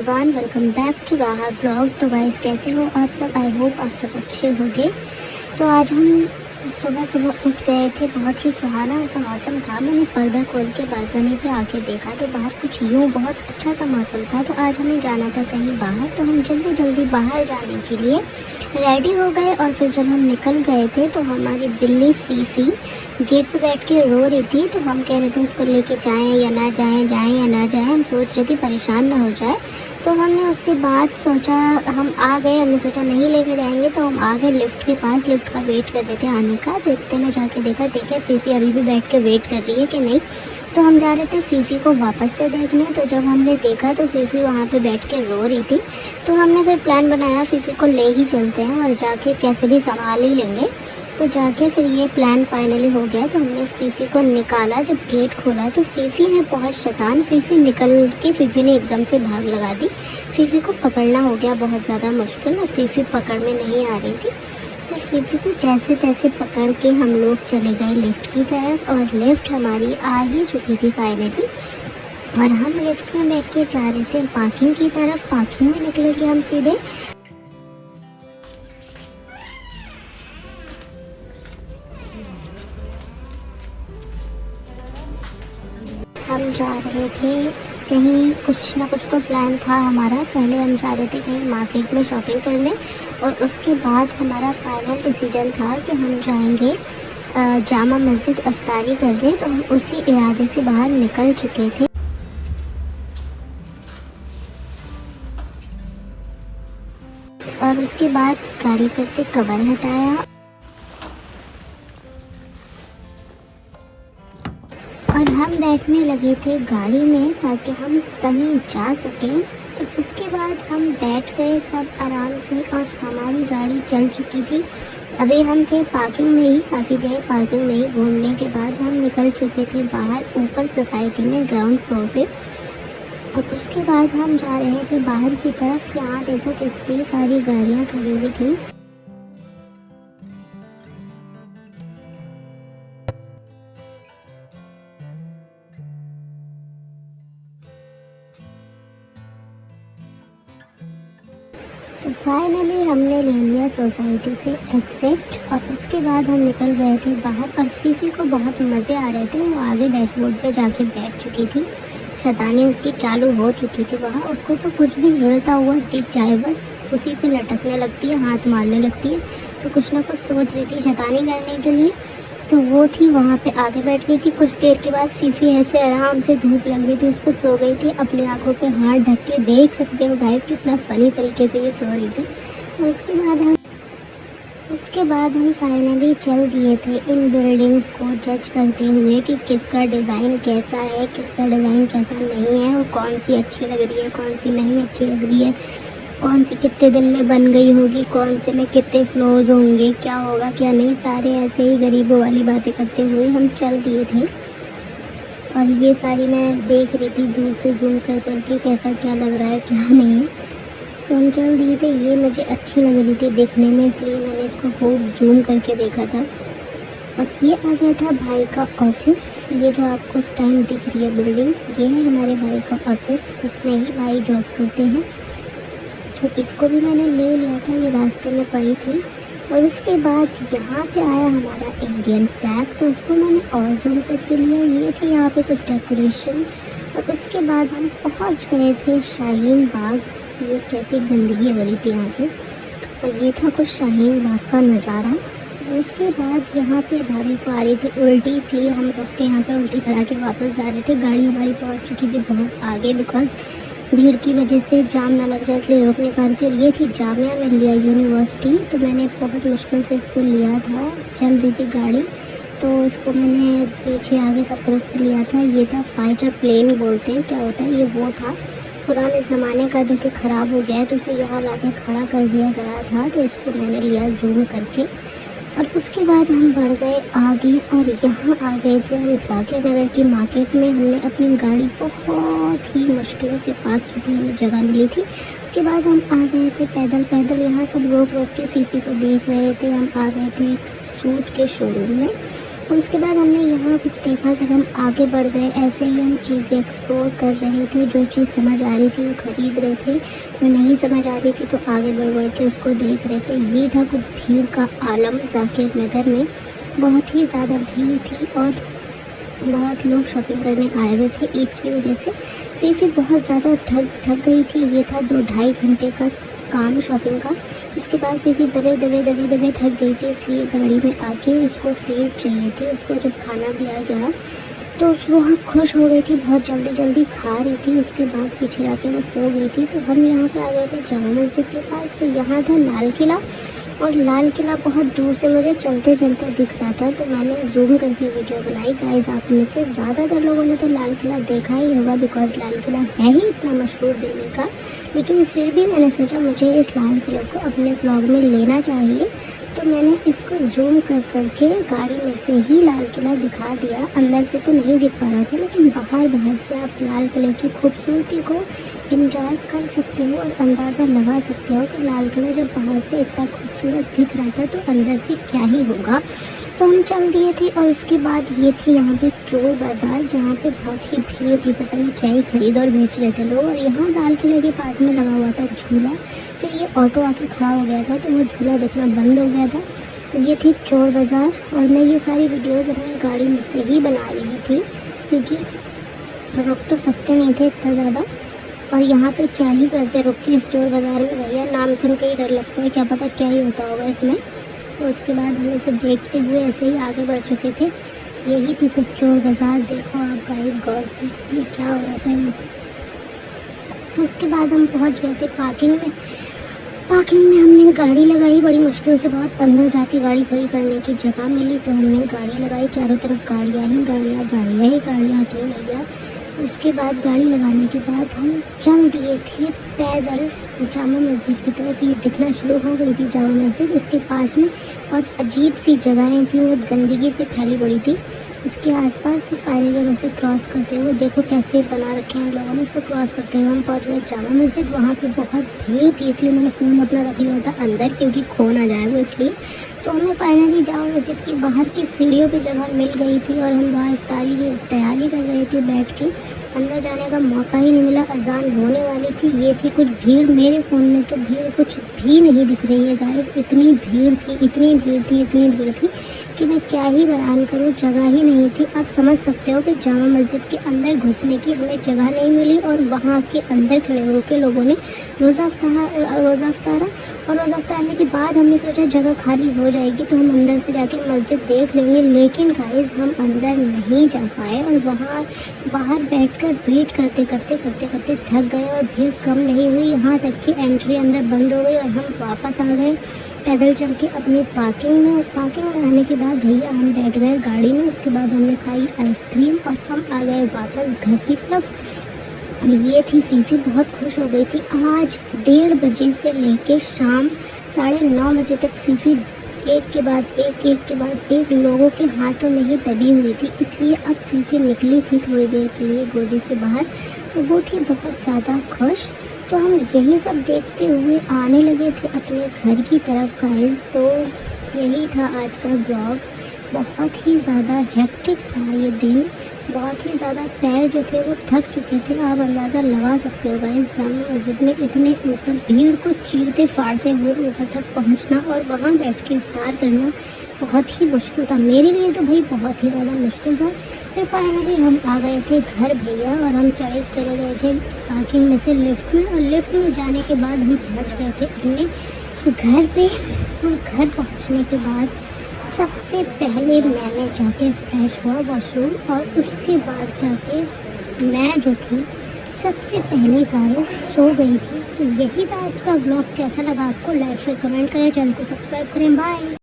Everyone, welcome back to राहा vlogs. तो guys कैसे हो आप सब? आई होप आप सब अच्छे होंगे। तो आज हम सुबह सुबह उठ गए थे। बहुत ही सुहाना सा मौसम था। मैंने पर्दा खोल के बालकनी पे आके देखा तो बाहर कुछ यूँ बहुत अच्छा सा मौसम था। तो आज हमें जाना था कहीं बाहर, तो हम जल्दी जल्दी बाहर जाने के लिए रेडी हो गए। और फिर जब हम निकल गए थे तो हमारी बिल्ली फीफी गेट पे बैठ के रो रही थी। तो हम कह रहे थे उसको लेके जाएं या ना जाएं, जाएं या ना जाएं। हम सोच रहे थे परेशान ना हो जाए। तो हमने उसके बाद सोचा, हम आ गए। हमने सोचा नहीं लेके जाएंगे, तो हम आ गए लिफ्ट के पास। लिफ्ट का वेट कर रहे थे आने का। तो इतने में जाके देखा, देखे फीफी अभी भी बैठ के वेट कर रही है कि नहीं। तो हम जा रहे थे फीफी को वापस से देखने। तो जब हमने देखा तो फीफी वहाँ पे बैठ के रो रही थी। तो हमने फिर प्लान बनाया फीफी को ले ही चलते हैं और जाके कैसे भी संभाल ही लेंगे। तो जाके फिर ये प्लान फाइनली हो गया। तो हमने फीफी को निकाला। जब गेट खोला तो फीफी है बहुत शैतान। फीफी निकल के फीफी ने एकदम से भाग लगा दी। फीफी को पकड़ना हो गया बहुत ज़्यादा मुश्किल और फीफी पकड़ में नहीं आ रही थी। फिर फीफी को जैसे तैसे पकड़ के हम लोग चले गए लिफ्ट की तरफ। और लिफ्ट हमारी आ ही चुकी थी फाइनली। और हम लिफ्ट में बैठ के जा रहे थे पार्किंग की तरफ। पार्किंग में निकले कि हम सीधे हम जा रहे थे कहीं, कुछ ना कुछ तो प्लान था हमारा। पहले हम जा रहे थे कहीं मार्केट में शॉपिंग करने और उसके बाद हमारा फाइनल डिसीजन था कि हम जाएंगे जामा मस्जिद अफ्तारी करने। तो हम उसी इरादे से बाहर निकल चुके थे। और उसके बाद गाड़ी पर से कवर हटाया और हम बैठने लगे थे गाड़ी में ताकि हम कहीं जा सकें। तो उसके बाद हम बैठ गए सब आराम से और हमारी गाड़ी चल चुकी थी। अभी हम थे पार्किंग में ही, काफ़ी देर पार्किंग में ही घूमने के बाद हम निकल चुके थे बाहर ऊपर सोसाइटी में ग्राउंड फ्लोर पे। और उसके बाद हम जा रहे थे बाहर की तरफ। यहाँ देखो कितनी सारी गाड़ियाँ खड़ी हुई थी। तो फाइनली हमने ले लिया सोसाइटी से एक्सेप्ट। और उसके बाद हम निकल गए थे बाहर। और फीफी को बहुत मज़े आ रहे थे। वो आगे डैशबोर्ड पे जाके बैठ चुकी थी। शैतानी उसकी चालू हो चुकी थी वहाँ। उसको तो कुछ भी हिलता हुआ दिख जाए बस उसी पे लटकने लगती है, हाथ मारने लगती है। तो कुछ ना कुछ सोच रही थी शैतानी करने के लिए। तो वो थी वहाँ पे आगे बैठ गई थी। कुछ देर के बाद फीफी ऐसे आराम से, धूप लग रही थी उसको, सो गई थी। अपनी आंखों पे हाथ ढक के देख सकते हो गाइस कितना फ़नी तरीके से ये सो रही थी। और उसके बाद हम फाइनली चल दिए थे इन बिल्डिंग्स को जज करते हुए कि किसका डिज़ाइन कैसा है, किसका डिज़ाइन कैसा नहीं है, और कौन सी अच्छी लग रही है, कौन सी नहीं अच्छी लग रही है, कौन सी कितने दिन में बन गई होगी, कौन से में कितने फ्लोर्स होंगे, क्या होगा क्या नहीं। सारे ऐसे ही गरीबों वाली बातें करते हुए हम चल दिए थे। और ये सारी मैं देख रही थी दूर से जूम कर करके कैसा क्या लग रहा है क्या नहीं है। तो हम चल दिए थे। ये मुझे अच्छी लग रही थी देखने में, इसलिए मैंने इसको खूब जूम करके देखा था। और ये आ गया था भाई का ऑफिस। ये जो आपको उस टाइम दिख रही है बिल्डिंग, ये है हमारे भाई का ऑफिस। इसमें ही भाई जॉब करते हैं। तो इसको भी मैंने ले लिया था, ये रास्ते में पड़ी थी। और उसके बाद यहाँ पे आया हमारा इंडियन फ्लैग। तो उसको मैंने और जूम करके लिया। ये थी यहाँ पे कुछ डेकोरेशन। और उसके बाद हम पहुँच गए थे शाहीन बाग। ये कैसी गंदगी हो रही थी यहाँ पे। और ये था कुछ शाहीन बाग का नज़ारा। उसके बाद यहाँ पे भाभी को आ रही थी उल्टी, इसलिए हम रुक के यहाँ पे उल्टी करा के वापस जा रहे थे। गाड़ी हमारी पहुँच चुकी थी बहुत आगे, बिकॉज भीड़ की वजह से जाम ना लग जाए इसलिए रोक नहीं पा रही थी। और ये थी जामिया मिलिया यूनिवर्सिटी। तो मैंने बहुत मुश्किल से इसको लिया था, चल रही थी गाड़ी तो इसको मैंने पीछे आगे सब तरफ से लिया था। ये था फाइटर प्लेन बोलते हैं, क्या होता है ये, वो था पुराने ज़माने का जो कि ख़राब हो गया है। तो उसे यहाँ ला के खड़ा कर दिया गया था। तो इसको मैंने लिया जूम करके। और उसके बाद हम बढ़ गए आगे और यहाँ आ गए थे हम जाकिर नगर की मार्केट में। हमने अपनी गाड़ी बहुत ही मुश्किल से पार्क की थी, हमें जगह मिली थी। उसके बाद हम आ गए थे पैदल पैदल। यहाँ सब रोक रोक के फीफी को देख रहे थे। हम आ गए थे एक सूट के शोरूम में। और उसके बाद हमने यहाँ कुछ देखा, जब हम आगे बढ़ गए ऐसे ही हम चीज़ें एक्सप्लोर कर रहे थे। जो चीज़ समझ आ रही थी वो ख़रीद रहे थे, जो नहीं समझ आ रही थी तो आगे बढ़ बढ़ के उसको देख रहे थे। ये था कुछ भीड़ का आलम जाकिर नगर में। बहुत ही ज़्यादा भीड़ थी और बहुत लोग शॉपिंग करने आए हुए थे ईद की वजह से। फिर बहुत ज़्यादा थक गई थी। ये था 2-2.5 घंटे का काम शॉपिंग का। उसके बाद फिर दबे थक गई थी, इसलिए गाड़ी में आके उसको फीड चाहिए थी। उसको जब खाना दिया गया तो वो बहुत खुश हो गई थी, बहुत जल्दी खा रही थी। उसके बाद पीछे जाके वो सो गई थी। तो हम यहाँ पे आ गए थे जामा मस्जिद के पास। तो यहाँ था लाल किला, और लाल किला बहुत दूर से मुझे चलते दिख रहा था, तो मैंने जूम करके वीडियो बनाई। गाइस, आप में से ज़्यादातर लोगों ने तो लाल किला देखा ही होगा, बिकॉज लाल किला है ही इतना मशहूर दिल्ली का। लेकिन फिर भी मैंने सोचा मुझे इस लाल किले को अपने व्लॉग में लेना चाहिए, तो मैंने इसको जूम करके गाड़ी में से ही लाल किला दिखा दिया। अंदर से तो नहीं दिख पा रहा था, लेकिन बाहर से आप लाल किले की खूबसूरती को एंजॉय कर सकते हो और अंदाज़ा लगा सकते हो कि लाल किला जब बाहर से इतना खूबसूरत दिख रहा था तो अंदर से क्या ही होगा। तो हम चल दिए थे। और उसके बाद ये थी यहाँ पे चोर बाज़ार, जहाँ पे बहुत ही भीड़ थी, पता नहीं क्या ही खरीद और बेच रहे थे लोग। और यहाँ लाल किले के पास में लगा हुआ था झूला। फिर ये ऑटो आके खड़ा हो गया था तो वो झूला देखना बंद हो गया था। ये थी चोर बाज़ार, और मैं ये सारी वीडियोज़ अपनी गाड़ी में से ही बना रही थी, क्योंकि रुक तो सकते नहीं थे इतना ज़्यादा। और यहाँ पे क्या ही करते रुक के इस चोर बाज़ार में, भैया नाम सुन के ही डर लगता है, क्या पता क्या ही होता होगा इसमें। तो उसके बाद हम इसे देखते हुए ऐसे ही आगे बढ़ चुके थे। यही थी कुछ चोर बाज़ार। देखो आप गाइस गौर से, ये क्या हो रहा था यहाँ पे। उसके बाद हम पहुँच गए थे पार्किंग में। पार्किंग में हमने गाड़ी लगाई, बड़ी मुश्किल से बहुत अंदर जाके गाड़ी खड़ी करने की जगह मिली, तो हमने गाड़ी लगाई। चारों तरफ गाड़ियाँ ही गाड़ियाँ थी भैया। उसके बाद गाड़ी लगाने के बाद हम चल दिए थे पैदल जामा मस्जिद की तरफ। ये दिखना शुरू हो गई थी जामा मस्जिद। इसके पास में बहुत अजीब सी जगहें थी, बहुत गंदगी से फैली पड़ी थी इसके आसपास। तो फाइनली हम उसे क्रॉस करते हुए, देखो कैसे बना रखे हैं लोगों ने, इसको क्रॉस करते हुए हम पहुँच गए जामा मस्जिद। वहाँ पे बहुत भीड़ थी, इसलिए मैंने फ़ोन अपना रख लिया था अंदर, क्योंकि खो ना जाए वो, इसलिए। तो हमें फाइनली जामा मस्जिद की बाहर की सीढ़ियों पे जगह मिल गई थी, और हम वहाँ इफ्तारी की तैयारी कर रहे थे बैठ के। अंदर जाने का मौका ही नहीं मिला, अजान होने वाली थी। ये थी कुछ भीड़, मेरे फ़ोन में तो भीड़ कुछ भी नहीं दिख रही है गाइस। इतनी भीड़ थी कि मैं क्या ही बयान करूँ, जगह ही नहीं थी। आप समझ सकते हो कि जामा मस्जिद के अंदर घुसने की हमें जगह नहीं मिली, और वहाँ के अंदर खड़े होकर लोगों ने रोज़ा अफ्तारा। और रोज़ा अफ्तारने के बाद हमने सोचा जगह खाली हो जाएगी तो हम अंदर से जाके मस्जिद देख लेंगे, लेकिन गाइस हम अंदर नहीं जा पाए, और वहाँ बाहर बैठकर वेट करते थक गए, और भीड़ कम नहीं हुई। यहाँ तक कि एंट्री अंदर बंद हो गई और हम वापस आ गए पैदल चल के अपनी पार्किंग में। पार्किंग में आने के बाद भैया हम बैठ गए गाड़ी में। उसके बाद हमने खाई आइसक्रीम और हम आ गए वापस घर की तरफ। ये थी फीफी, बहुत खुश हो गई थी। आज 1:30 बजे से लेके शाम 9:30 बजे तक फीफी एक के बाद एक लोगों के हाथों में ही दबी हुई थी। इसलिए अब फीफी निकली थी थोड़ी देर के लिए गोदी से बाहर, तो वो थी बहुत ज़्यादा खुश। तो हम यही सब देखते हुए आने लगे थे अपने घर की तरफ गाइस। तो यही था आज का ब्लॉग। बहुत ही ज़्यादा हेक्टिक था ये दिन, बहुत ही ज़्यादा पैर जो थे वो थक चुके थे। आप अंदाज़ा लगा सकते हो गाइस, जामा मस्जिद में इतने ऊपर भीड़ को चीरते फाड़ते हुए ऊपर तक पहुंचना और वहां बैठ के इफ्तार करना बहुत ही मुश्किल था। मेरे लिए तो भाई बहुत ही ज़्यादा मुश्किल था। फिर फाइनली हम आ गए थे घर भैया, और हम चले गए थे पार्किंग में से लिफ्ट में, और लिफ्ट में जाने के बाद हम पहुँच गए थे अपने घर पे। और घर पहुँचने के बाद सबसे पहले मैंने जाके फ्रेश हुआ वॉशरूम, और उसके बाद जाके मैं जो थी सबसे पहले गाइस सो गई थी। तो यही था आज का ब्लॉग। कैसा लगा आपको? लाइक शेयर कमेंट करें, चैनल को सब्सक्राइब करें। बाय।